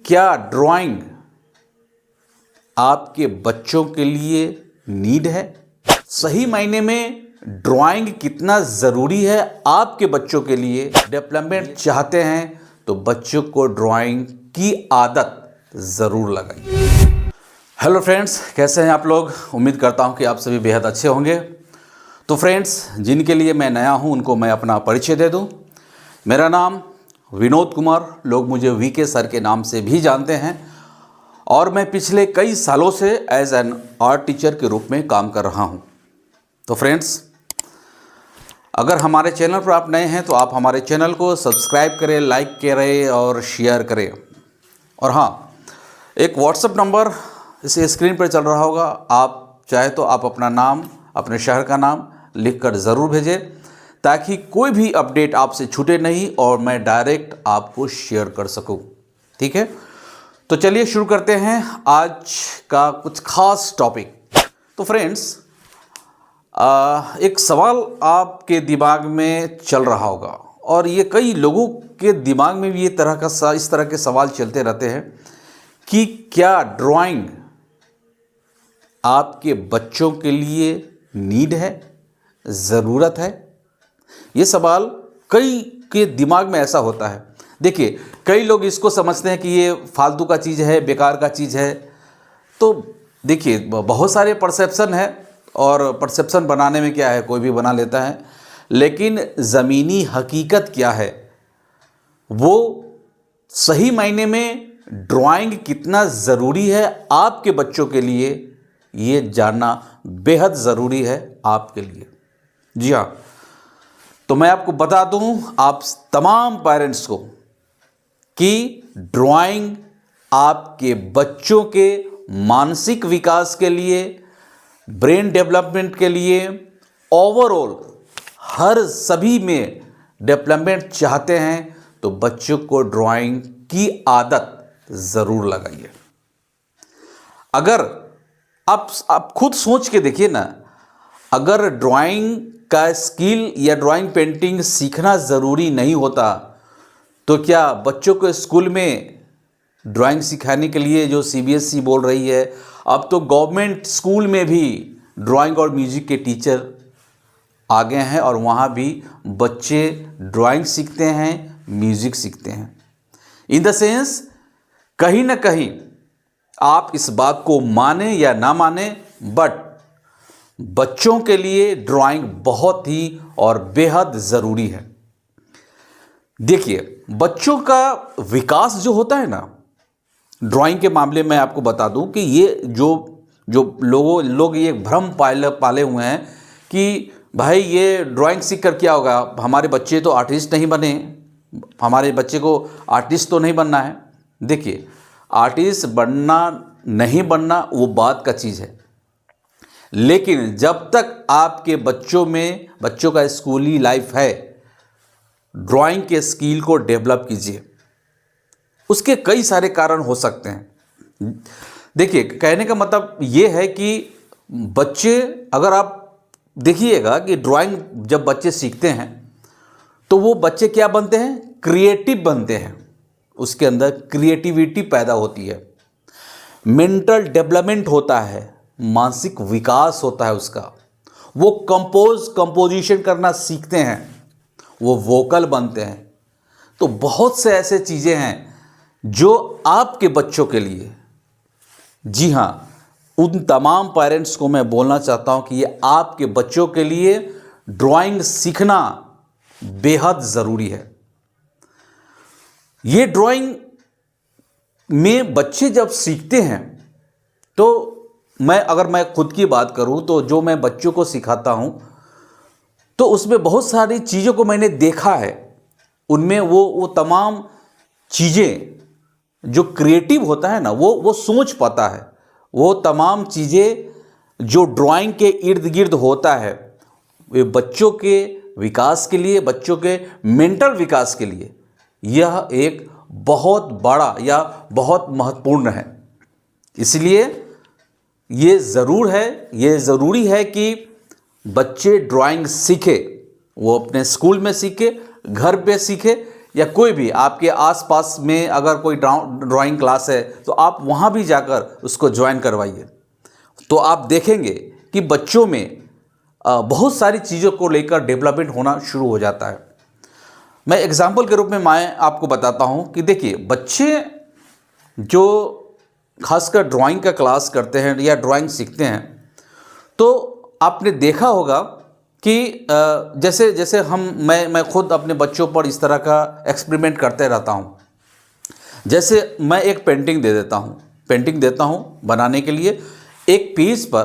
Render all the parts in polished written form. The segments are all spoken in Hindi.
क्या ड्राइंग आपके बच्चों के लिए नीड है? सही मायने में ड्राइंग कितना ज़रूरी है आपके बच्चों के लिए? डेवलपमेंट चाहते हैं तो बच्चों को ड्राइंग की आदत ज़रूर लगाइए। हेलो फ्रेंड्स, कैसे हैं आप लोग? उम्मीद करता हूं कि आप सभी बेहद अच्छे होंगे। तो फ्रेंड्स, जिनके लिए मैं नया हूं उनको मैं अपना परिचय दे दूं। मेरा नाम विनोद कुमार, लोग मुझे वीके सर के नाम से भी जानते हैं और मैं पिछले कई सालों से एज एन आर्ट टीचर के रूप में काम कर रहा हूं। तो फ्रेंड्स, अगर हमारे चैनल पर आप नए हैं तो आप हमारे चैनल को सब्सक्राइब करें, लाइक करें और शेयर करें। और हाँ, एक व्हाट्सएप नंबर इस स्क्रीन पर चल रहा होगा, आप चाहे तो आप अपना नाम, अपने शहर का नाम लिखकर ज़रूर भेजें ताकि कोई भी अपडेट आपसे छूटे नहीं और मैं डायरेक्ट आपको शेयर कर सकूं। ठीक है, तो चलिए शुरू करते हैं आज का कुछ खास टॉपिक। तो फ्रेंड्स, एक सवाल आपके दिमाग में चल रहा होगा और ये कई लोगों के दिमाग में भी इस तरह के सवाल चलते रहते हैं कि क्या ड्राइंग आपके बच्चों के लिए नीड है, ज़रूरत है? ये सवाल कई के दिमाग में ऐसा होता है। देखिए, कई लोग इसको समझते हैं कि ये फालतू का चीज़ है, बेकार का चीज़ है। तो देखिए, बहुत सारे परसेप्शन है और परसेप्शन बनाने में क्या है, कोई भी बना लेता है, लेकिन ज़मीनी हकीकत क्या है, वो सही मायने में ड्राइंग कितना ज़रूरी है आपके बच्चों के लिए, ये जानना बेहद ज़रूरी है आपके लिए। जी हाँ, तो मैं आपको बता दूं, आप तमाम पेरेंट्स को, कि ड्राइंग आपके बच्चों के मानसिक विकास के लिए, ब्रेन डेवलपमेंट के लिए, ओवरऑल हर सभी में डेवलपमेंट चाहते हैं तो बच्चों को ड्राइंग की आदत ज़रूर लगाइए। अगर आप खुद सोच के देखिए ना, अगर ड्राइंग का स्किल या ड्राइंग पेंटिंग सीखना ज़रूरी नहीं होता तो क्या बच्चों को स्कूल में ड्राइंग सिखाने के लिए, जो सीबीएसई बोल रही है, अब तो गवर्नमेंट स्कूल में भी ड्राइंग और म्यूजिक के टीचर आ गए हैं और वहाँ भी बच्चे ड्राइंग सीखते हैं, म्यूजिक सीखते हैं। इन द सेंस, कहीं ना कहीं आप इस बात को माने या ना माने, बट बच्चों के लिए ड्राइंग बहुत ही और बेहद ज़रूरी है। देखिए, बच्चों का विकास जो होता है ना, ड्राइंग के मामले में आपको बता दूं कि ये जो लोग ये भ्रम पाले हुए हैं कि भाई ये ड्राइंग सीख कर क्या होगा, हमारे बच्चे तो आर्टिस्ट नहीं बने, हमारे बच्चे को आर्टिस्ट तो नहीं बनना है। देखिए, आर्टिस्ट बनना नहीं बनना वो बात का चीज़ है, लेकिन जब तक आपके बच्चों का स्कूली लाइफ है, ड्राइंग के स्किल को डेवलप कीजिए। उसके कई सारे कारण हो सकते हैं। देखिए, कहने का मतलब ये है कि बच्चे, अगर आप देखिएगा कि ड्राइंग जब बच्चे सीखते हैं तो वो बच्चे क्या बनते हैं, क्रिएटिव बनते हैं। उसके अंदर क्रिएटिविटी पैदा होती है, मेंटल डेवलपमेंट होता है, मानसिक विकास होता है उसका, वो कंपोजिशन करना सीखते हैं, वो वोकल बनते हैं। तो बहुत से ऐसे चीज़ें हैं जो आपके बच्चों के लिए, जी हाँ, उन तमाम पेरेंट्स को मैं बोलना चाहता हूं कि ये आपके बच्चों के लिए ड्राइंग सीखना बेहद ज़रूरी है। ये ड्राइंग में बच्चे जब सीखते हैं तो अगर मैं खुद की बात करूं तो जो मैं बच्चों को सिखाता हूं तो उसमें बहुत सारी चीज़ों को मैंने देखा है। उनमें वो तमाम चीज़ें जो क्रिएटिव होता है ना, वो सोच पाता है। वो तमाम चीज़ें जो ड्राइंग के इर्द गिर्द होता है, वे बच्चों के विकास के लिए, बच्चों के मेंटल विकास के लिए यह एक बहुत बड़ा या बहुत महत्वपूर्ण है। इसलिए ये ज़रूरी है कि बच्चे ड्राइंग सीखे, वो अपने स्कूल में सीखे, घर पे सीखे या कोई भी आपके आसपास में अगर कोई ड्राइंग क्लास है तो आप वहाँ भी जाकर उसको ज्वाइन करवाइए। तो आप देखेंगे कि बच्चों में बहुत सारी चीज़ों को लेकर डेवलपमेंट होना शुरू हो जाता है। मैं एग्जाम्पल के रूप में मैं आपको बताता हूँ कि देखिए, बच्चे जो खासकर ड्राइंग का क्लास करते हैं या ड्राइंग सीखते हैं, तो आपने देखा होगा कि जैसे जैसे मैं खुद अपने बच्चों पर इस तरह का एक्सपेरिमेंट करते रहता हूँ। जैसे मैं एक पेंटिंग देता हूँ बनाने के लिए। एक पेज पर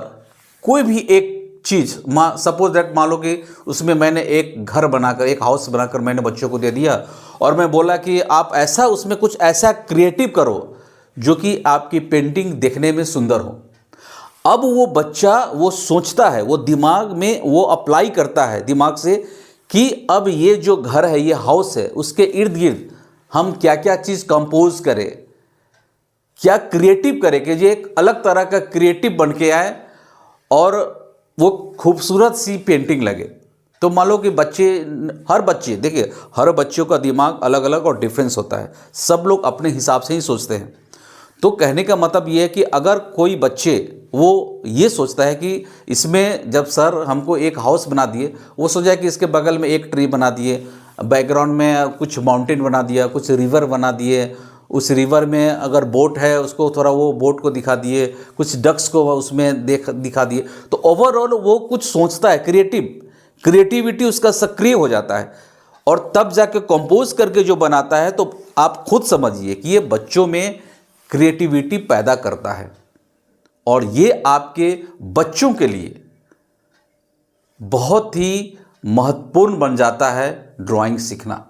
कोई भी एक चीज़, सपोज दैट मान लो कि उसमें मैंने एक घर बनाकर, एक हाउस बनाकर मैंने बच्चों को दे दिया और मैं बोला कि आप ऐसा उसमें कुछ ऐसा क्रिएटिव करो जो कि आपकी पेंटिंग देखने में सुंदर हो। अब वो बच्चा वो सोचता है, वो दिमाग में वो अप्लाई करता है दिमाग से कि अब ये जो घर है, ये हाउस है, उसके इर्द गिर्द हम क्या क्या चीज़ कंपोज करें, क्या क्रिएटिव करें कि ये एक अलग तरह का क्रिएटिव बन के आए और वो खूबसूरत सी पेंटिंग लगे। तो मान लो कि हर बच्चों का दिमाग अलग अलग और डिफरेंस होता है। सब लोग अपने हिसाब से ही सोचते हैं। तो कहने का मतलब ये है कि अगर कोई बच्चे वो ये सोचता है कि इसमें जब सर हमको एक हाउस बना दिए, वो सोचा कि इसके बगल में एक ट्री बना दिए, बैकग्राउंड में कुछ माउंटेन बना दिया, कुछ रिवर बना दिए, उस रिवर में अगर बोट है उसको थोड़ा वो बोट को दिखा दिए, कुछ डक्स को उसमें दिखा दिए, तो ओवरऑल वो कुछ सोचता है, क्रिएटिविटी उसका सक्रिय हो जाता है और तब जाके कंपोज करके जो बनाता है। तो आप खुद समझिए कि ये बच्चों में क्रिएटिविटी पैदा करता है और ये आपके बच्चों के लिए बहुत ही महत्वपूर्ण बन जाता है ड्राइंग सीखना।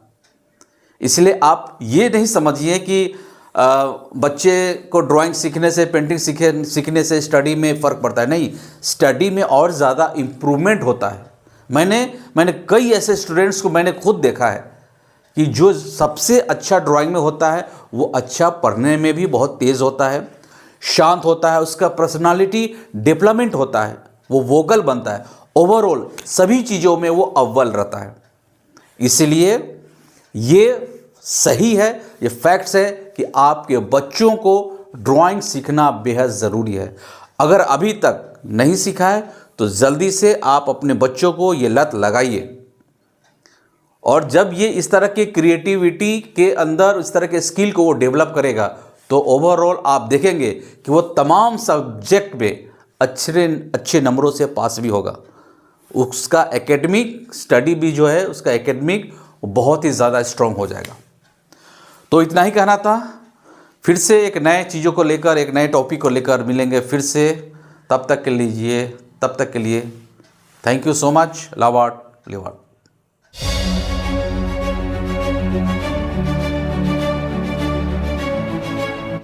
इसलिए आप ये नहीं समझिए कि बच्चे को ड्राइंग सीखने से, पेंटिंग सीखने से स्टडी में फ़र्क पड़ता है। नहीं, स्टडी में और ज़्यादा इम्प्रूवमेंट होता है। मैंने कई ऐसे स्टूडेंट्स को मैंने खुद देखा है कि जो सबसे अच्छा ड्राइंग में होता है वो अच्छा पढ़ने में भी बहुत तेज़ होता है, शांत होता है, उसका पर्सनालिटी डेवलपमेंट होता है, वो वोकल बनता है, ओवरऑल सभी चीज़ों में वो अव्वल रहता है। इसलिए ये सही है, ये फैक्ट्स है कि आपके बच्चों को ड्राइंग सीखना बेहद ज़रूरी है। अगर अभी तक नहीं सीखा है तो जल्दी से आप अपने बच्चों को ये लत लगाइए और जब ये इस तरह के क्रिएटिविटी के अंदर इस तरह के स्किल को वो डेवलप करेगा तो ओवरऑल आप देखेंगे कि वो तमाम सब्जेक्ट में अच्छे नंबरों से पास भी होगा। उसका एकेडमिक स्टडी भी जो है, उसका एकेडमिक बहुत ही ज़्यादा स्ट्रॉन्ग हो जाएगा। तो इतना ही कहना था। फिर से एक नए चीज़ों को लेकर, एक नए टॉपिक को लेकर मिलेंगे फिर से। तब तक के लिए thank you so much. Love art live art.